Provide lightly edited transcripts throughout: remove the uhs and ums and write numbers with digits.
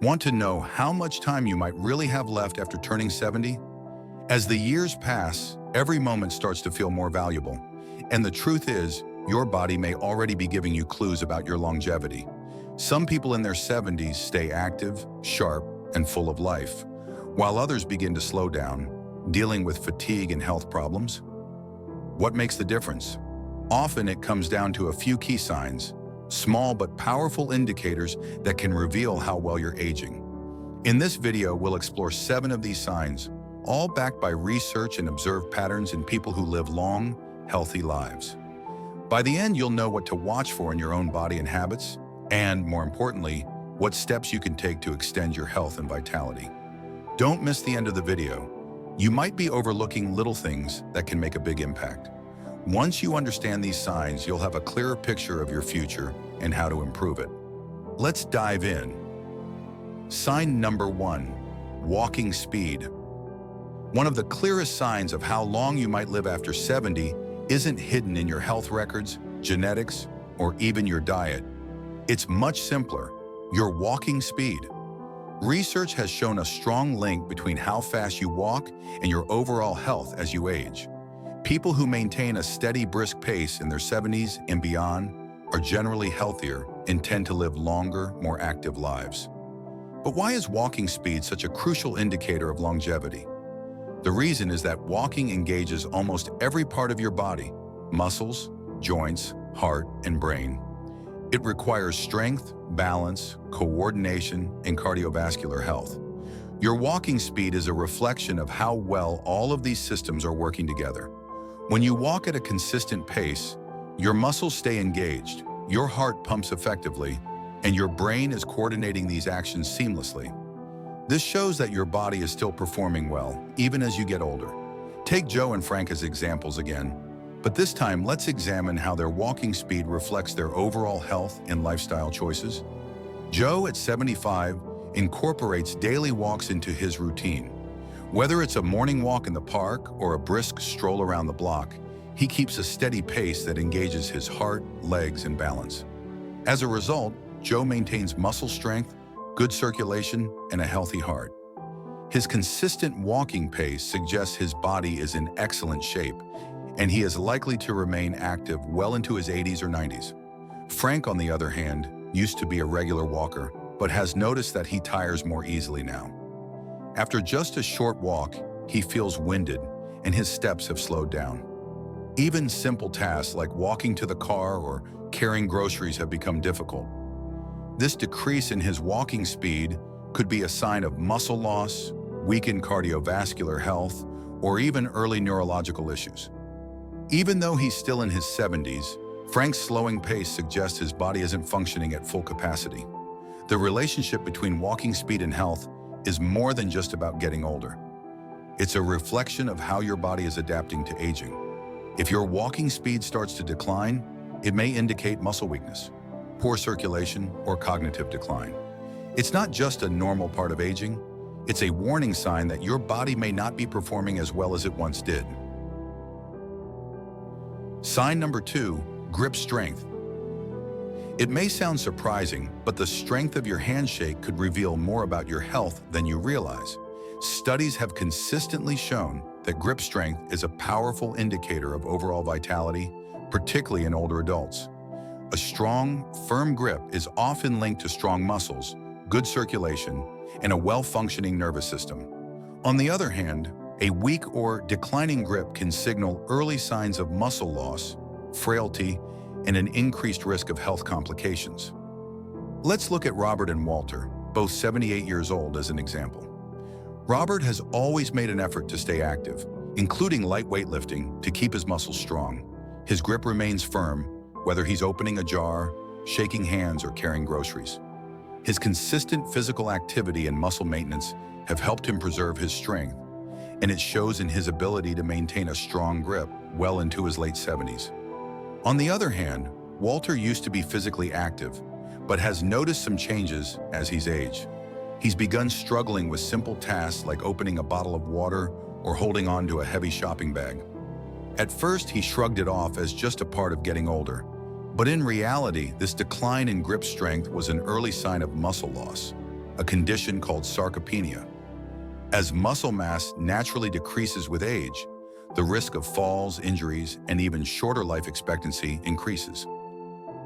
Want to know how much time you might really have left after turning 70? As the years pass, every moment starts to feel more valuable. And the truth is, your body may already be giving you clues about your longevity. Some people in their 70s stay active, sharp, and full of life, while others begin to slow down, dealing with fatigue and health problems. What makes the difference? Often it comes down to a few key signs, small but powerful indicators that can reveal how well you're aging. In this video, we'll explore 7 of these signs, all backed by research and observed patterns in people who live long, healthy lives. By the end, you'll know what to watch for in your own body and habits, and more importantly, what steps you can take to extend your health and vitality. Don't miss the end of the video. You might be overlooking little things that can make a big impact. Once you understand these signs, you'll have a clearer picture of your future and how to improve it. Let's dive in. Sign number 1, walking speed. One of the clearest signs of how long you might live after 70 isn't hidden in your health records, genetics, or even your diet. It's much simpler, your walking speed. Research has shown a strong link between how fast you walk and your overall health as you age. People who maintain a steady, brisk pace in their 70s and beyond are generally healthier and tend to live longer, more active lives. But why is walking speed such a crucial indicator of longevity? The reason is that walking engages almost every part of your body: muscles, joints, heart, and brain. It requires strength, balance, coordination, and cardiovascular health. Your walking speed is a reflection of how well all of these systems are working together. When you walk at a consistent pace, your muscles stay engaged, your heart pumps effectively, and your brain is coordinating these actions seamlessly. This shows that your body is still performing well, even as you get older. Take Joe and Frank as examples again, but this time let's examine how their walking speed reflects their overall health and lifestyle choices. Joe, at 75, incorporates daily walks into his routine. Whether it's a morning walk in the park or a brisk stroll around the block, he keeps a steady pace that engages his heart, legs, and balance. As a result, Joe maintains muscle strength, good circulation, and a healthy heart. His consistent walking pace suggests his body is in excellent shape, and he is likely to remain active well into his 80s or 90s. Frank, on the other hand, used to be a regular walker, but has noticed that he tires more easily now. After just a short walk, he feels winded, and his steps have slowed down. Even simple tasks like walking to the car or carrying groceries have become difficult. This decrease in his walking speed could be a sign of muscle loss, weakened cardiovascular health, or even early neurological issues. Even though he's still in his 70s, Frank's slowing pace suggests his body isn't functioning at full capacity. The relationship between walking speed and health is more than just about getting older. It's a reflection of how your body is adapting to aging. If your walking speed starts to decline, it may indicate muscle weakness, poor circulation, or cognitive decline. It's not just a normal part of aging, it's a warning sign that your body may not be performing as well as it once did. Sign number 2, grip strength. It may sound surprising, but the strength of your handshake could reveal more about your health than you realize. Studies have consistently shown that grip strength is a powerful indicator of overall vitality, particularly in older adults. A strong, firm grip is often linked to strong muscles, good circulation, and a well-functioning nervous system. On the other hand, a weak or declining grip can signal early signs of muscle loss, frailty, and an increased risk of health complications. Let's look at Robert and Walter, both 78 years old, as an example. Robert has always made an effort to stay active, including light weightlifting, to keep his muscles strong. His grip remains firm, whether he's opening a jar, shaking hands, or carrying groceries. His consistent physical activity and muscle maintenance have helped him preserve his strength, and it shows in his ability to maintain a strong grip well into his late 70s. On the other hand, Walter used to be physically active, but has noticed some changes as he's aged. He's begun struggling with simple tasks like opening a bottle of water or holding on to a heavy shopping bag. At first, he shrugged it off as just a part of getting older. But in reality, this decline in grip strength was an early sign of muscle loss, a condition called sarcopenia. As muscle mass naturally decreases with age, the risk of falls, injuries, and even shorter life expectancy increases.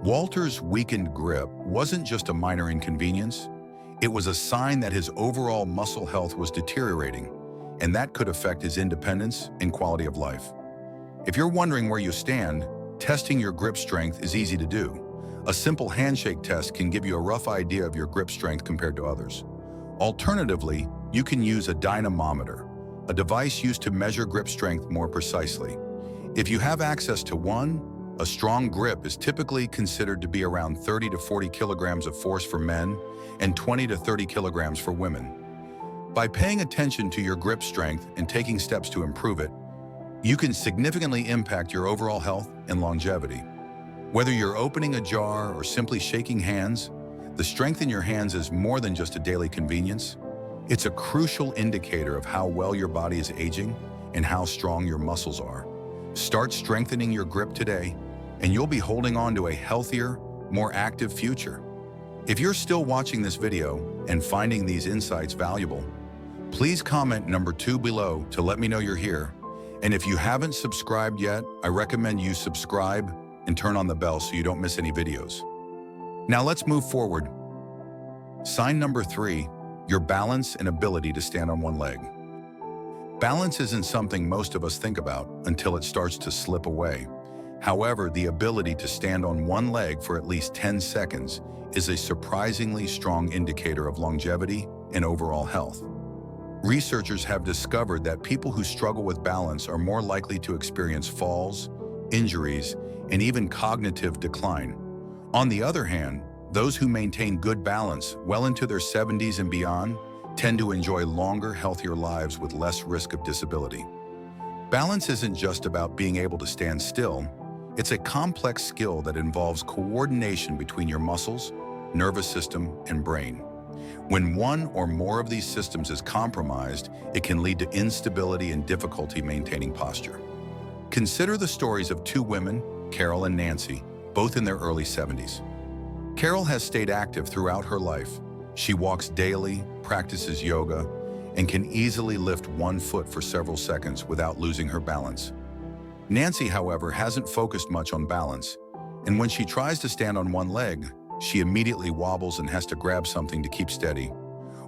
Walter's weakened grip wasn't just a minor inconvenience, it was a sign that his overall muscle health was deteriorating, and that could affect his independence and quality of life. If you're wondering where you stand, testing your grip strength is easy to do. A simple handshake test can give you a rough idea of your grip strength compared to others. Alternatively, you can use a dynamometer, a device used to measure grip strength more precisely. If you have access to one, a strong grip is typically considered to be around 30 to 40 kilograms of force for men and 20 to 30 kilograms for women. By paying attention to your grip strength and taking steps to improve it, you can significantly impact your overall health and longevity. Whether you're opening a jar or simply shaking hands, the strength in your hands is more than just a daily convenience. It's a crucial indicator of how well your body is aging and how strong your muscles are. Start strengthening your grip today, and you'll be holding on to a healthier, more active future. If you're still watching this video and finding these insights valuable, please comment number 2 below to let me know you're here. And if you haven't subscribed yet, I recommend you subscribe and turn on the bell so you don't miss any videos. Now let's move forward. Sign number 3, your balance and ability to stand on one leg. Balance isn't something most of us think about until it starts to slip away. However, the ability to stand on one leg for at least 10 seconds is a surprisingly strong indicator of longevity and overall health. Researchers have discovered that people who struggle with balance are more likely to experience falls, injuries, and even cognitive decline. On the other hand, those who maintain good balance well into their 70s and beyond tend to enjoy longer, healthier lives with less risk of disability. Balance isn't just about being able to stand still. It's a complex skill that involves coordination between your muscles, nervous system, and brain. When one or more of these systems is compromised, it can lead to instability and difficulty maintaining posture. Consider the stories of 2 women, Carol and Nancy, both in their early 70s. Carol has stayed active throughout her life. She walks daily, practices yoga, and can easily lift one foot for several seconds without losing her balance. Nancy, however, hasn't focused much on balance, and when she tries to stand on one leg, she immediately wobbles and has to grab something to keep steady.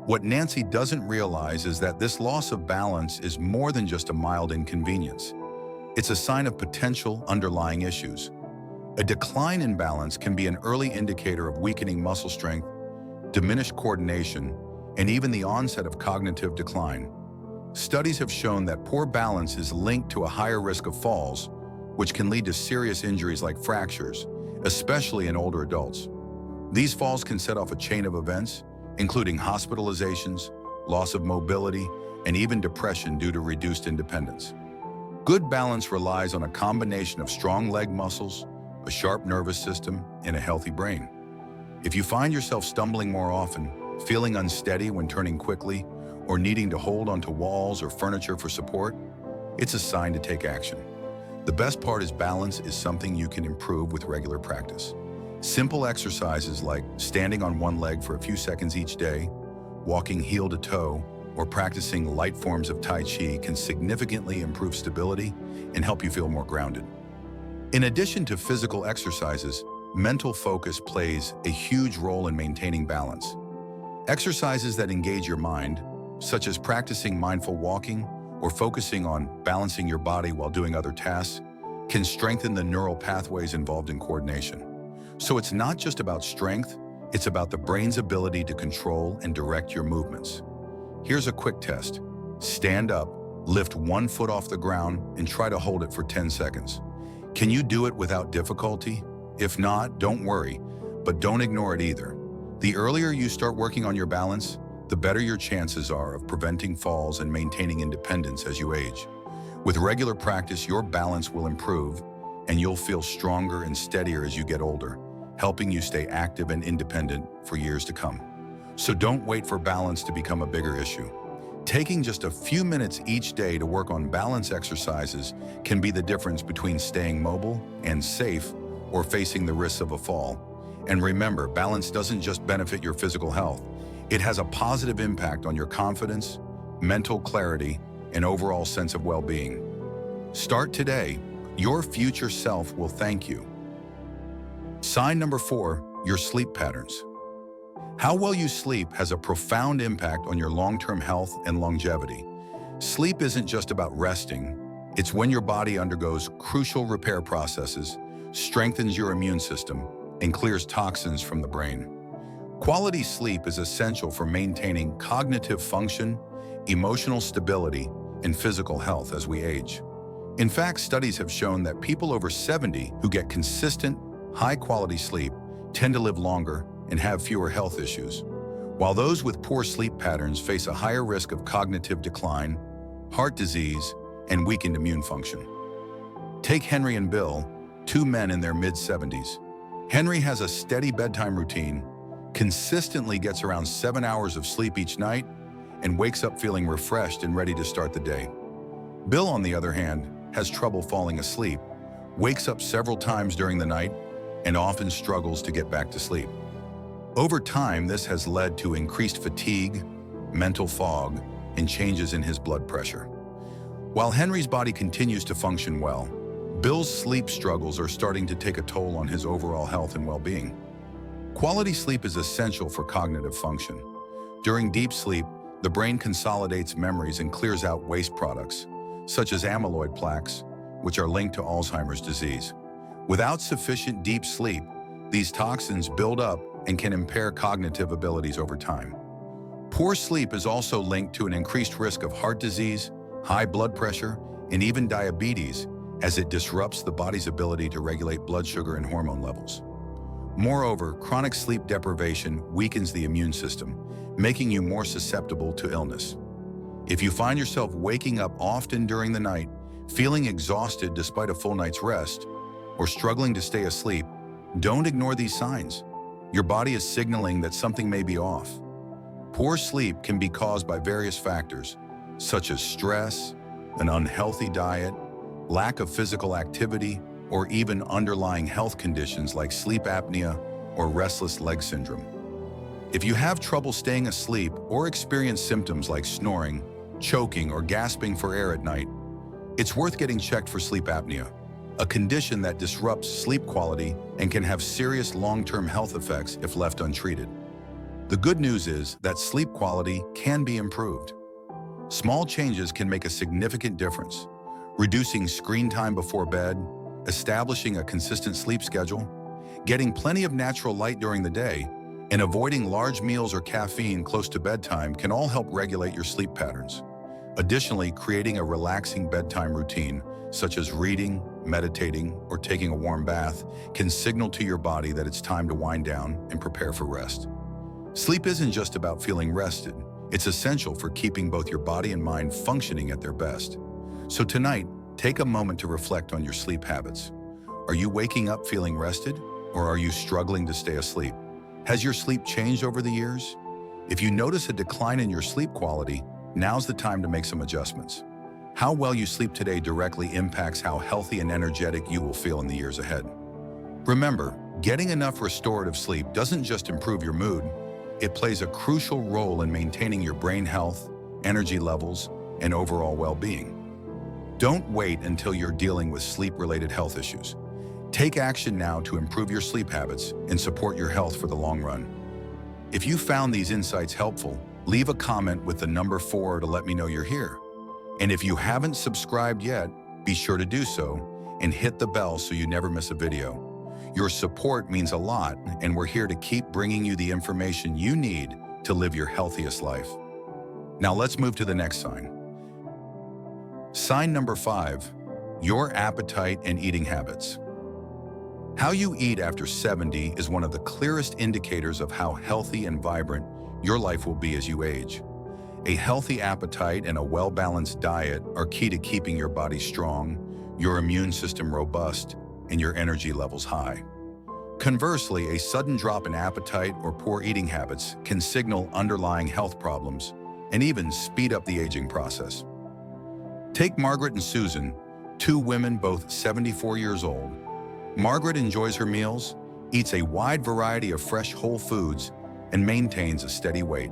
What Nancy doesn't realize is that this loss of balance is more than just a mild inconvenience. It's a sign of potential underlying issues. A decline in balance can be an early indicator of weakening muscle strength, diminished coordination, and even the onset of cognitive decline. Studies have shown that poor balance is linked to a higher risk of falls, which can lead to serious injuries like fractures, especially in older adults. These falls can set off a chain of events, including hospitalizations, loss of mobility, and even depression due to reduced independence. Good balance relies on a combination of strong leg muscles, a sharp nervous system, and a healthy brain. If you find yourself stumbling more often, feeling unsteady when turning quickly, or needing to hold onto walls or furniture for support, it's a sign to take action. The best part is balance is something you can improve with regular practice. Simple exercises like standing on one leg for a few seconds each day, walking heel to toe, or practicing light forms of Tai Chi can significantly improve stability and help you feel more grounded. In addition to physical exercises, mental focus plays a huge role in maintaining balance. Exercises that engage your mind, such as practicing mindful walking or focusing on balancing your body while doing other tasks, can strengthen the neural pathways involved in coordination. So it's not just about strength, it's about the brain's ability to control and direct your movements. Here's a quick test. Stand up, lift one foot off the ground, and try to hold it for 10 seconds. Can you do it without difficulty? If not, don't worry, but don't ignore it either. The earlier you start working on your balance, the better your chances are of preventing falls and maintaining independence as you age. With regular practice, your balance will improve, and you'll feel stronger and steadier as you get older, helping you stay active and independent for years to come. So don't wait for balance to become a bigger issue. Taking just a few minutes each day to work on balance exercises can be the difference between staying mobile and safe or facing the risks of a fall. And remember, balance doesn't just benefit your physical health, It has a positive impact on your confidence, mental clarity, and overall sense of well-being. Start today. Your future self will thank you. Sign number 4, your sleep patterns. How well you sleep has a profound impact on your long-term health and longevity. Sleep isn't just about resting. It's when your body undergoes crucial repair processes, strengthens your immune system, and clears toxins from the brain. Quality sleep is essential for maintaining cognitive function, emotional stability, and physical health as we age. In fact, studies have shown that people over 70 who get consistent, high-quality sleep tend to live longer and have fewer health issues, while those with poor sleep patterns face a higher risk of cognitive decline, heart disease, and weakened immune function. Take Henry and Bill, 2 men in their mid-70s. Henry has a steady bedtime routine, consistently gets around 7 hours of sleep each night, and wakes up feeling refreshed and ready to start the day. Bill, on the other hand, has trouble falling asleep, wakes up several times during the night, and often struggles to get back to sleep. Over time, this has led to increased fatigue, mental fog, and changes in his blood pressure. While Henry's body continues to function well, Bill's sleep struggles are starting to take a toll on his overall health and well-being. Quality sleep is essential for cognitive function. During deep sleep, the brain consolidates memories and clears out waste products, such as amyloid plaques, which are linked to Alzheimer's disease. Without sufficient deep sleep, these toxins build up and can impair cognitive abilities over time. Poor sleep is also linked to an increased risk of heart disease, high blood pressure, and even diabetes, as it disrupts the body's ability to regulate blood sugar and hormone levels. Moreover, chronic sleep deprivation weakens the immune system, making you more susceptible to illness. If you find yourself waking up often during the night, feeling exhausted despite a full night's rest, or struggling to stay asleep, don't ignore these signs. Your body is signaling that something may be off. Poor sleep can be caused by various factors, such as stress, an unhealthy diet, lack of physical activity, or even underlying health conditions like sleep apnea or restless leg syndrome. If you have trouble staying asleep or experience symptoms like snoring, choking, or gasping for air at night, it's worth getting checked for sleep apnea, a condition that disrupts sleep quality and can have serious long-term health effects if left untreated. The good news is that sleep quality can be improved. Small changes can make a significant difference. Reducing screen time before bed, establishing a consistent sleep schedule, getting plenty of natural light during the day, and avoiding large meals or caffeine close to bedtime can all help regulate your sleep patterns. Additionally, creating a relaxing bedtime routine, such as reading, meditating, or taking a warm bath, can signal to your body that it's time to wind down and prepare for rest. Sleep isn't just about feeling rested. It's essential for keeping both your body and mind functioning at their best. So tonight, take a moment to reflect on your sleep habits. Are you waking up feeling rested, or are you struggling to stay asleep? Has your sleep changed over the years? If you notice a decline in your sleep quality, now's the time to make some adjustments. How well you sleep today directly impacts how healthy and energetic you will feel in the years ahead. Remember, getting enough restorative sleep doesn't just improve your mood, it plays a crucial role in maintaining your brain health, energy levels, and overall well-being. Don't wait until you're dealing with sleep-related health issues. Take action now to improve your sleep habits and support your health for the long run. If you found these insights helpful, leave a comment with the number 4 to let me know you're here. And if you haven't subscribed yet, be sure to do so and hit the bell so you never miss a video. Your support means a lot, and we're here to keep bringing you the information you need to live your healthiest life. Now let's move to the next sign. Sign number 5, your appetite and eating habits. How you eat after 70 is one of the clearest indicators of how healthy and vibrant your life will be as you age. A healthy appetite and a well-balanced diet are key to keeping your body strong, your immune system robust, and your energy levels high. Conversely, a sudden drop in appetite or poor eating habits can signal underlying health problems and even speed up the aging process. Take Margaret and Susan, 2 women both 74 years old. Margaret enjoys her meals, eats a wide variety of fresh whole foods, and maintains a steady weight.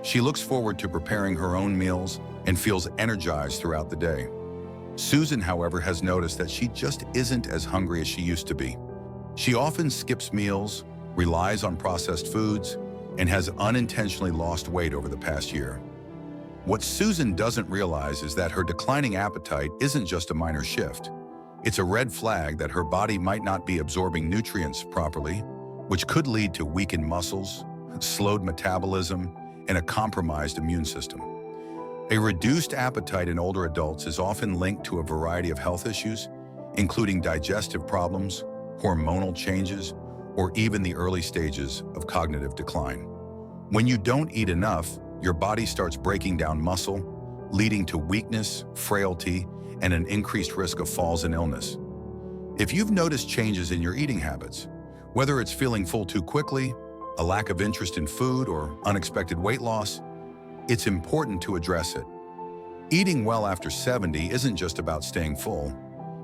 She looks forward to preparing her own meals and feels energized throughout the day. Susan, however, has noticed that she just isn't as hungry as she used to be. She often skips meals, relies on processed foods, and has unintentionally lost weight over the past year. What Susan doesn't realize is that her declining appetite isn't just a minor shift. It's a red flag that her body might not be absorbing nutrients properly, which could lead to weakened muscles, slowed metabolism, and a compromised immune system. A reduced appetite in older adults is often linked to a variety of health issues, including digestive problems, hormonal changes, or even the early stages of cognitive decline. When you don't eat enough, your body starts breaking down muscle, leading to weakness, frailty, and an increased risk of falls and illness. If you've noticed changes in your eating habits, whether it's feeling full too quickly, a lack of interest in food, or unexpected weight loss, it's important to address it. Eating well after 70 isn't just about staying full.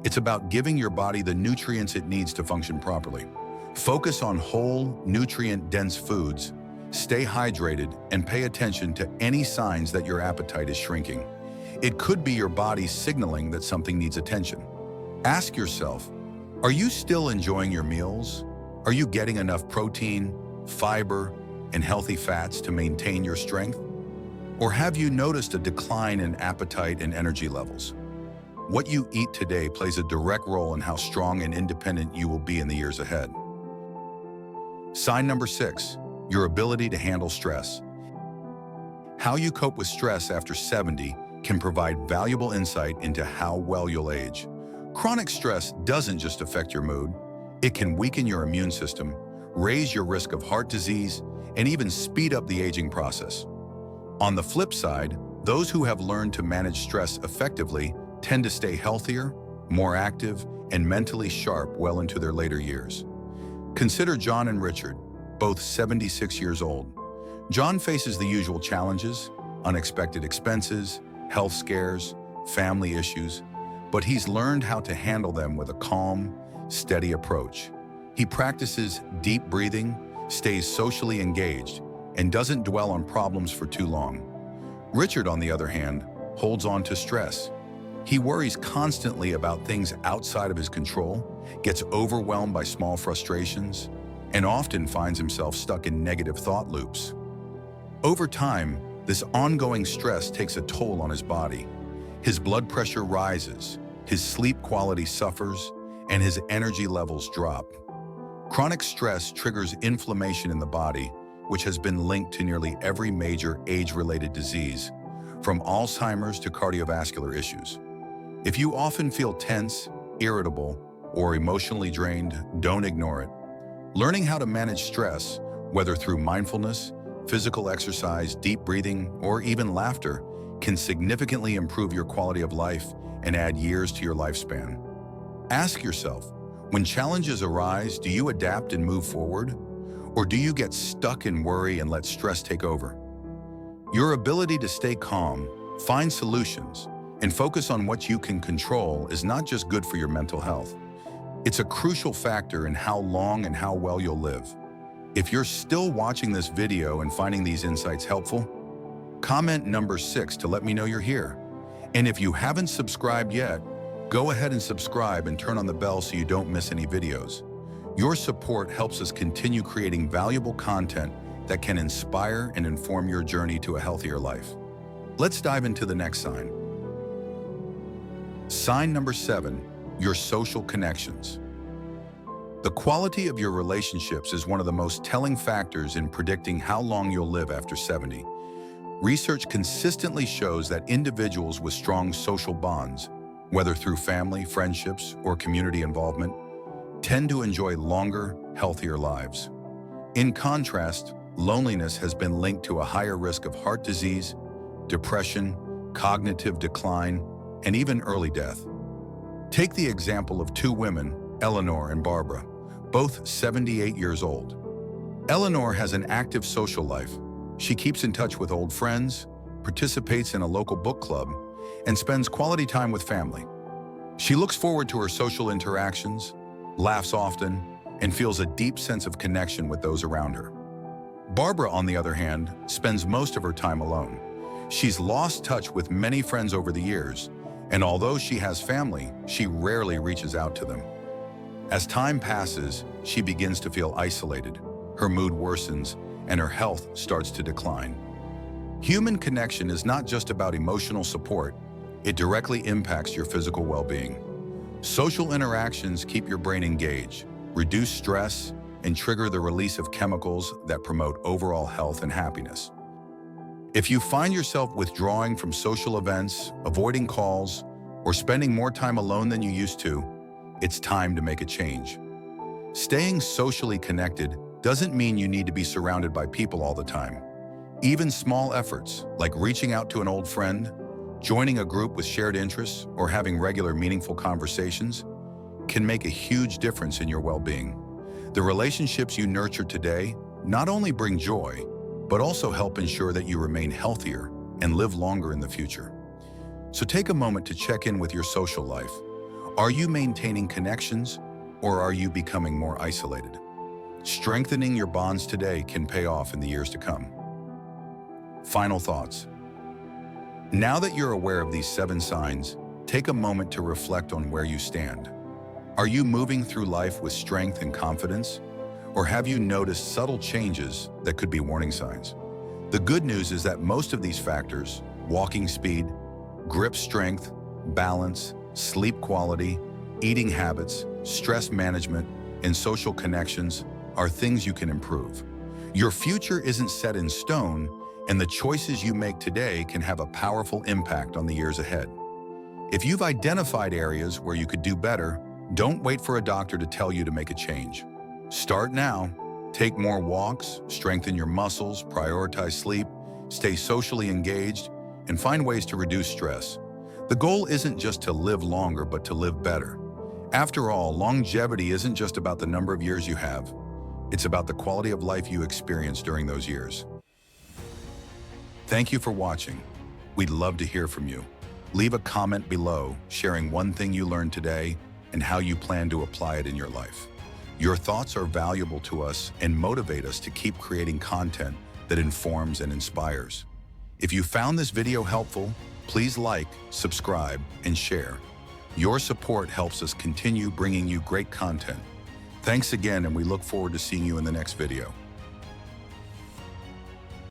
It's about giving your body the nutrients it needs to function properly. Focus on whole, nutrient-dense foods, stay hydrated, and pay attention to any signs that your appetite is shrinking. It could be your body signaling that something needs attention. Ask yourself, are you still enjoying your meals? Are you getting enough protein, fiber, and healthy fats to maintain your strength? Or have you noticed a decline in appetite and energy levels? What you eat today plays a direct role in how strong and independent you will be in the years ahead. Sign number 6, your ability to handle stress. How you cope with stress after 70 can provide valuable insight into how well you'll age. Chronic stress doesn't just affect your mood. It can weaken your immune system, raise your risk of heart disease, and even speed up the aging process. On the flip side, those who have learned to manage stress effectively tend to stay healthier, more active, and mentally sharp well into their later years. Consider John and Richard, both 76 years old. John faces the usual challenges, unexpected expenses, health scares, family issues, but he's learned how to handle them with a calm, steady approach. He practices deep breathing, stays socially engaged, and doesn't dwell on problems for too long. Richard, on the other hand, holds on to stress. He worries constantly about things outside of his control, gets overwhelmed by small frustrations, and often finds himself stuck in negative thought loops. Over time, this ongoing stress takes a toll on his body. His blood pressure rises, his sleep quality suffers, and his energy levels drop. Chronic stress triggers inflammation in the body, which has been linked to nearly every major age-related disease, from Alzheimer's to cardiovascular issues. If you often feel tense, irritable, or emotionally drained, don't ignore it. Learning how to manage stress, whether through mindfulness, physical exercise, deep breathing, or even laughter, can significantly improve your quality of life and add years to your lifespan. Ask yourself, when challenges arise, do you adapt and move forward? Or do you get stuck in worry and let stress take over? Your ability to stay calm, find solutions, and focus on what you can control is not just good for your mental health. It's a crucial factor in how long and how well you'll live. If you're still watching this video and finding these insights helpful, comment number 6 to let me know you're here. And if you haven't subscribed yet, go ahead and subscribe and turn on the bell so you don't miss any videos. Your support helps us continue creating valuable content that can inspire and inform your journey to a healthier life. Let's dive into the next sign. Sign number 7, your social connections. The quality of your relationships is one of the most telling factors in predicting how long you'll live after 70. Research consistently shows that individuals with strong social bonds, whether through family, friendships, or community involvement, tend to enjoy longer, healthier lives. In contrast, loneliness has been linked to a higher risk of heart disease, depression, cognitive decline, and even early death. Take the example of two women, Eleanor and Barbara, both 78 years old. Eleanor has an active social life. She keeps in touch with old friends, participates in a local book club, and spends quality time with family. She looks forward to her social interactions, laughs often, and feels a deep sense of connection with those around her. Barbara, on the other hand, spends most of her time alone. She's lost touch with many friends over the years, and although she has family, she rarely reaches out to them. As time passes, she begins to feel isolated, her mood worsens, and her health starts to decline. Human connection is not just about emotional support, it directly impacts your physical well-being. Social interactions keep your brain engaged, reduce stress, and trigger the release of chemicals that promote overall health and happiness. If you find yourself withdrawing from social events, avoiding calls, or spending more time alone than you used to, it's time to make a change. Staying socially connected doesn't mean you need to be surrounded by people all the time. Even small efforts, like reaching out to an old friend, joining a group with shared interests, or having regular meaningful conversations, can make a huge difference in your well-being. The relationships you nurture today not only bring joy, but also help ensure that you remain healthier and live longer in the future. So take a moment to check in with your social life. Are you maintaining connections, or are you becoming more isolated? Strengthening your bonds today can pay off in the years to come. Final thoughts. Now that you're aware of these 7 signs, take a moment to reflect on where you stand. Are you moving through life with strength and confidence? Or have you noticed subtle changes that could be warning signs? The good news is that most of these factors, walking speed, grip strength, balance, sleep quality, eating habits, stress management, and social connections, are things you can improve. Your future isn't set in stone, and the choices you make today can have a powerful impact on the years ahead. If you've identified areas where you could do better, don't wait for a doctor to tell you to make a change. Start now. Take more walks, strengthen your muscles, prioritize sleep, stay socially engaged, and find ways to reduce stress. The goal isn't just to live longer, but to live better. After all, longevity isn't just about the number of years you have. It's about the quality of life you experience during those years. Thank you for watching. We'd love to hear from you. Leave a comment below, sharing one thing you learned today and how you plan to apply it in your life. Your thoughts are valuable to us and motivate us to keep creating content that informs and inspires. If you found this video helpful, please like, subscribe, and share. Your support helps us continue bringing you great content. Thanks again, and we look forward to seeing you in the next video.